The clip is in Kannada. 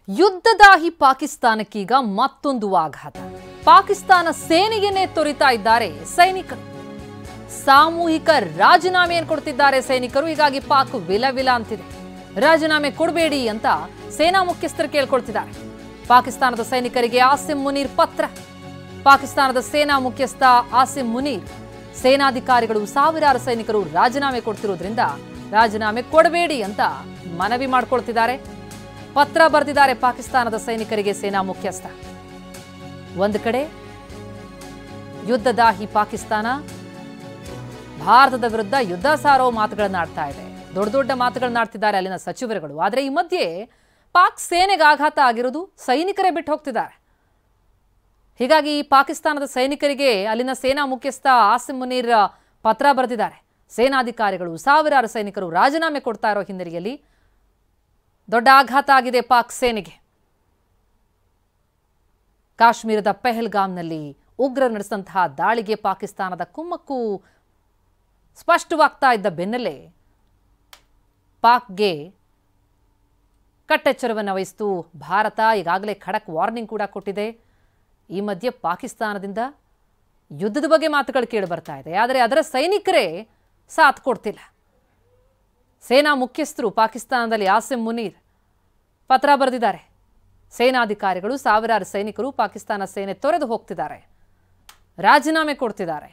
ಯುದ್ಧದಾಹಿ ಪಾಕಿಸ್ತಾನಕ್ಕೀಗ ಮತ್ತೊಂದು ಆಘಾತ. ಪಾಕಿಸ್ತಾನ ಸೇನೆಯನ್ನೇ ತೊರಿತಾ ಇದ್ದಾರೆ ಸೈನಿಕರು. ಸಾಮೂಹಿಕ ರಾಜೀನಾಮೆಯನ್ನು ಕೊಡ್ತಿದ್ದಾರೆ ಸೈನಿಕರು. ಹೀಗಾಗಿ ಪಾಕ್ ವಿಲ ಅಂತಿದೆ. ರಾಜೀನಾಮೆ ಕೊಡಬೇಡಿ ಅಂತ ಸೇನಾ ಮುಖ್ಯಸ್ಥರು ಕೇಳ್ಕೊಳ್ತಿದ್ದಾರೆ. ಪಾಕಿಸ್ತಾನದ ಸೈನಿಕರಿಗೆ ಆಸಿಂ ಮುನೀರ್ ಪತ್ರ. ಪಾಕಿಸ್ತಾನದ ಸೇನಾ ಮುಖ್ಯಸ್ಥ ಆಸಿಂ ಮುನೀರ್ ಸೇನಾಧಿಕಾರಿಗಳು ಸಾವಿರಾರು ಸೈನಿಕರು ರಾಜೀನಾಮೆ ಕೊಡ್ತಿರೋದ್ರಿಂದ ರಾಜೀನಾಮೆ ಕೊಡಬೇಡಿ ಅಂತ ಮನವಿ ಮಾಡ್ಕೊಳ್ತಿದ್ದಾರೆ. ಪತ್ರ ಬರೆದಿದ್ದಾರೆ ಪಾಕಿಸ್ತಾನದ ಸೈನಿಕರಿಗೆ ಸೇನಾ ಮುಖ್ಯಸ್ಥ. ಒಂದು ಕಡೆ ಯುದ್ಧದಾಹಿ ಪಾಕಿಸ್ತಾನ ಭಾರತದ ವಿರುದ್ಧ ಯುದ್ಧ ಸಾರೋ ಮಾತುಗಳನ್ನ ಆಡ್ತಾ ಇದೆ. ದೊಡ್ಡ ದೊಡ್ಡ ಮಾತುಗಳನ್ನ ಆಡ್ತಿದ್ದಾರೆ ಅಲ್ಲಿನ ಸಚಿವರುಗಳು. ಆದರೆ ಈ ಮಧ್ಯೆ ಪಾಕ್ ಸೇನೆಗೆ ಆಘಾತ ಆಗಿರೋದು ಸೈನಿಕರೇ ಬಿಟ್ಟು ಹೋಗ್ತಿದ್ದಾರೆ. ಹೀಗಾಗಿ ಪಾಕಿಸ್ತಾನದ ಸೈನಿಕರಿಗೆ ಅಲ್ಲಿನ ಸೇನಾ ಮುಖ್ಯಸ್ಥ ಆಸಿಂ ಮುನೀರ್ ಪತ್ರ ಬರೆದಿದ್ದಾರೆ. ಸೇನಾಧಿಕಾರಿಗಳು ಸಾವಿರಾರು ಸೈನಿಕರು ರಾಜೀನಾಮೆ ಕೊಡ್ತಾ ಇರೋ ಹಿನ್ನೆಲೆಯಲ್ಲಿ ದೊಡ್ಡ ಆಘಾತ ಆಗಿದೆ ಪಾಕ್ ಸೇನೆಗೆ. ಕಾಶ್ಮೀರದ ಪೆಹಲ್ಗಾಮ್ನಲ್ಲಿ ಉಗ್ರರು ನಡೆಸಿದಂತಹ ದಾಳಿಗೆ ಪಾಕಿಸ್ತಾನದ ಕುಮ್ಮಕ್ಕು ಸ್ಪಷ್ಟವಾಗ್ತಾ ಇದ್ದ ಬೆನ್ನಲ್ಲೇ ಪಾಕ್ಗೆ ಕಟ್ಟೆಚ್ಚರವನ್ನು ವಹಿಸಿತು ಭಾರತ. ಈಗಾಗಲೇ ಖಡಕ್ ವಾರ್ನಿಂಗ್ ಕೂಡ ಕೊಟ್ಟಿದೆ. ಈ ಮಧ್ಯೆ ಪಾಕಿಸ್ತಾನದಿಂದ ಯುದ್ಧದ ಬಗ್ಗೆ ಮಾತುಗಳು ಕೇಳಿ ಬರ್ತಾ ಇದೆ. ಆದರೆ ಅದರ ಸೈನಿಕರೇ ಸಾಥ್ ಕೊಡ್ತಿಲ್ಲ. ಸೇನಾ ಮುಖ್ಯಸ್ಥರು ಪಾಕಿಸ್ತಾನದಲ್ಲಿ ಆಸಿಂ ಮುನೀರ್ ಪತ್ರ ಬರೆದಿದ್ದಾರೆ. ಸೇನಾಧಿಕಾರಿಗಳು ಸಾವಿರಾರು ಸೈನಿಕರು ಪಾಕಿಸ್ತಾನ ಸೇನೆ ತೊರೆದು ಹೋಗ್ತಿದ್ದಾರೆ, ರಾಜೀನಾಮೆ ಕೊಡ್ತಿದ್ದಾರೆ.